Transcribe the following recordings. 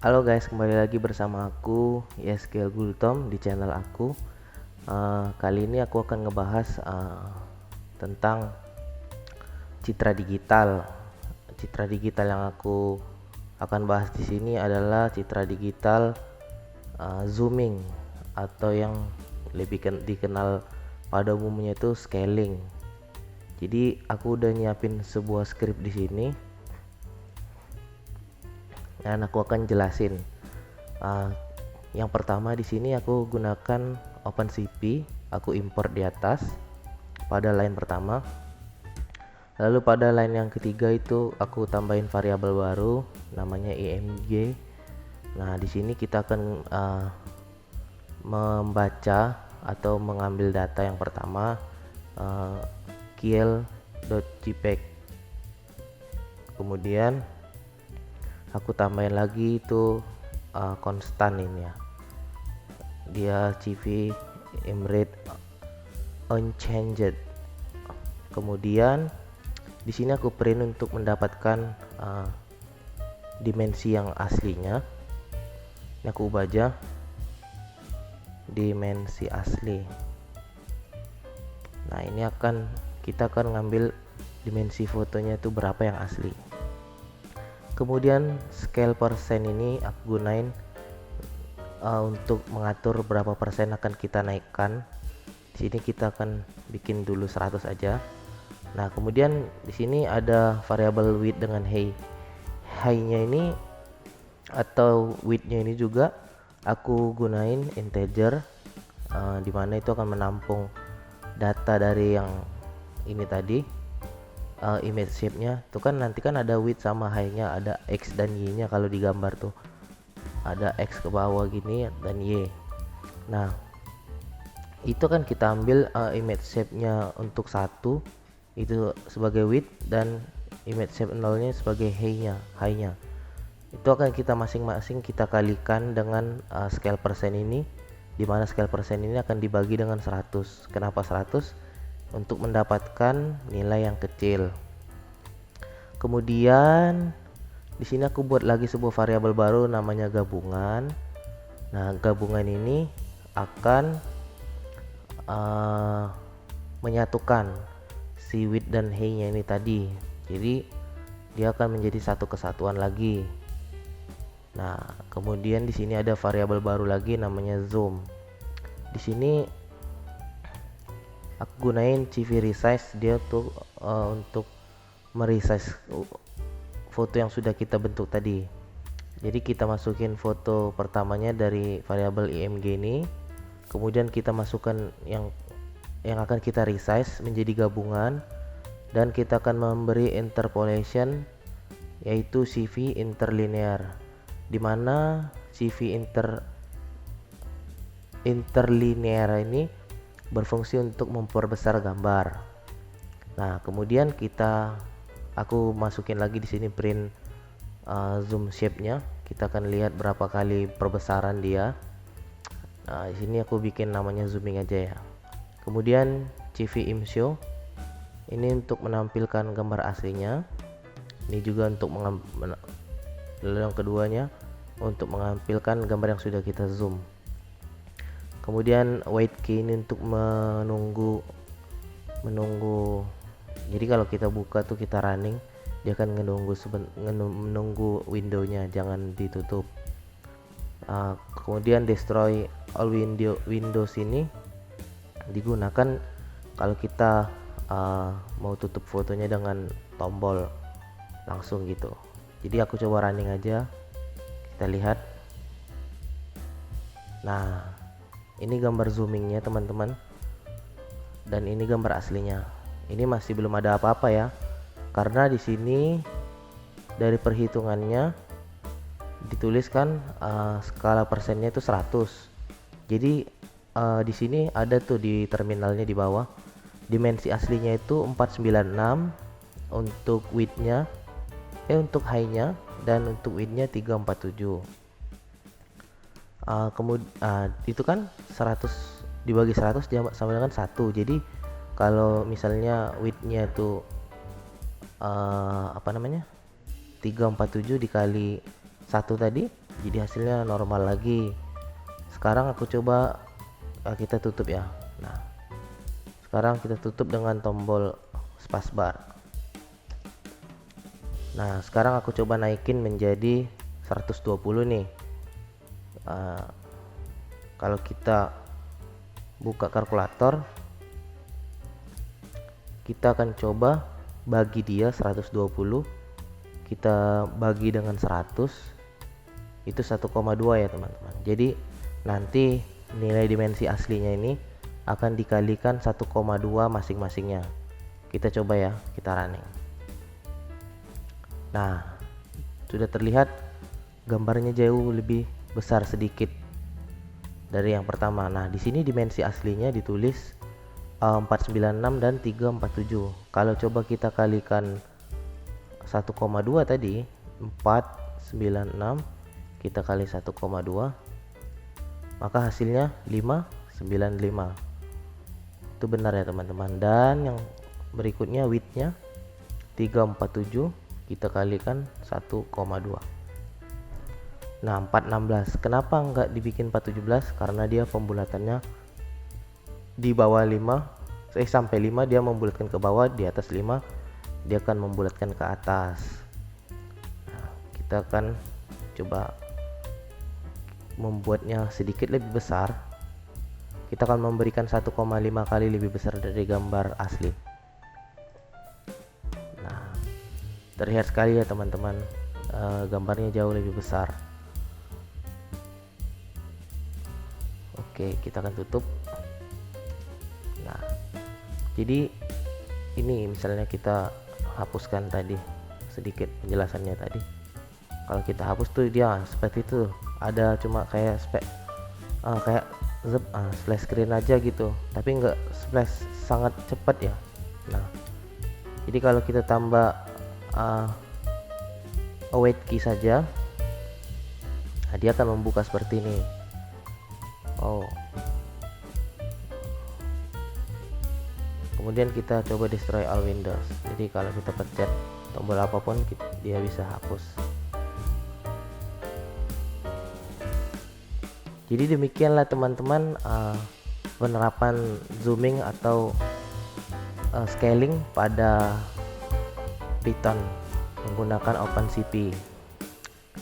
Halo guys, kembali lagi bersama aku Yeskel Gultom di channel aku. Kali ini aku akan ngebahas tentang citra digital. Citra digital yang aku akan bahas di sini adalah citra digital zooming atau yang lebih dikenal pada umumnya itu scaling. Jadi aku udah nyiapin sebuah script di sini dan aku akan jelasin. Uh, yang pertama di sini aku gunakan OpenCV, aku import di atas pada line pertama. Lalu pada line yang ketiga itu aku tambahin variabel baru namanya img. Nah, di sini kita akan membaca atau mengambil data yang pertama kiel.jpg. Kemudian aku tambahin lagi itu konstan ini ya, dia CV imrate unchanged. Kemudian di sini aku print untuk mendapatkan dimensi yang aslinya. Ini aku ubah aja dimensi asli. Nah, ini kita akan ngambil dimensi fotonya itu berapa yang asli. Kemudian scale persen ini aku gunain untuk mengatur berapa persen akan kita naikkan. Di sini kita akan bikin dulu 100 aja. Nah, kemudian di sini ada variabel width dengan height. Height-nya ini atau width-nya ini juga aku gunain integer, dimana itu akan menampung data dari yang ini tadi. Image shape-nya tuh kan nanti kan ada width sama height-nya, ada x dan y-nya. Kalau digambar tuh ada x ke bawah gini dan y. Nah, itu kan kita ambil image shape-nya untuk 1 itu sebagai width dan image shape 0-nya sebagai height-nya. Itu akan kita masing-masing kita kalikan dengan scale persen ini, dimana scale persen ini akan dibagi dengan 100. Kenapa 100? Untuk mendapatkan nilai yang kecil. Kemudian di sini aku buat lagi sebuah variabel baru namanya gabungan. Nah, gabungan ini akan menyatukan si width dan height-nya ini tadi. Jadi dia akan menjadi satu kesatuan lagi. Nah, kemudian di sini ada variabel baru lagi namanya zoom. Di sini aku gunain CV resize, dia tuh untuk meresize foto yang sudah kita bentuk tadi. Jadi kita masukin foto pertamanya dari variabel img ini, kemudian kita masukkan yang akan kita resize menjadi gabungan, dan kita akan memberi interpolation yaitu CV interlinear, dimana CV interlinear ini berfungsi untuk memperbesar gambar. Nah, kemudian aku masukin lagi di sini print zoom shape-nya. Kita akan lihat berapa kali perbesaran dia. Nah, di sini aku bikin namanya zooming aja ya. Kemudian CV imshow ini untuk menampilkan gambar aslinya. Ini juga untuk lalu yang keduanya untuk menampilkan gambar yang sudah kita zoom. Kemudian wait key ini untuk menunggu. Jadi kalau kita buka tuh kita running, dia akan menunggu windownya, jangan ditutup. Kemudian destroy all windows ini digunakan kalau kita mau tutup fotonya dengan tombol langsung gitu. Jadi aku coba running aja, kita lihat. Nah, ini gambar zoomingnya teman-teman, dan ini gambar aslinya. Ini masih belum ada apa-apa ya, karena di sini dari perhitungannya dituliskan skala persennya itu 100. Jadi di sini ada tuh di terminalnya di bawah, dimensi aslinya itu 496 untuk width-nya, untuk height-nya, dan untuk width-nya 347. Kemudian itu kan 100 dibagi 100 dia sama dengan 1. Jadi kalau misalnya width-nya itu 347 dikali 1 tadi, jadi hasilnya normal lagi. Sekarang aku coba kita tutup ya. Nah, sekarang kita tutup dengan tombol spacebar. Nah, sekarang aku coba naikin menjadi 120 nih. Kalau kita buka kalkulator, kita akan coba bagi dia 120, kita bagi dengan 100, itu 1,2 ya teman-teman. Jadi nanti nilai dimensi aslinya ini akan dikalikan 1,2 masing-masingnya. Kita coba ya, kita running. Nah, sudah terlihat gambarnya jauh lebih besar sedikit dari yang pertama. Nah, di sini dimensi aslinya ditulis 496 dan 347. Kalau coba kita kalikan 1,2 tadi, 496 kita kali 1,2, maka hasilnya 595. Itu benar ya teman-teman. Dan yang berikutnya widthnya 347, kita kalikan 1,2. Nah, 416. Kenapa nggak dibikin 417? Karena dia pembulatannya di bawah 5, sampai 5 dia membulatkan ke bawah, di atas 5 dia akan membulatkan ke atas. Nah, kita akan coba membuatnya sedikit lebih besar. Kita akan memberikan 1,5 kali lebih besar dari gambar asli. Nah, terlihat sekali ya teman-teman, gambarnya jauh lebih besar. Oke, kita akan tutup. Nah, jadi ini misalnya kita hapuskan tadi sedikit penjelasannya tadi. Kalau kita hapus tuh dia seperti itu, ada cuma kayak kayak splash screen aja gitu, tapi nggak splash sangat cepat ya. Nah, jadi kalau kita tambah await key saja, nah, dia akan membuka seperti ini. Kemudian kita coba destroy all windows. Jadi kalau kita pencet tombol apapun, dia bisa hapus. Jadi demikianlah teman-teman penerapan zooming atau scaling pada Python menggunakan OpenCV.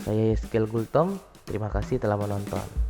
Saya Yeskil Gultom, terima kasih telah menonton.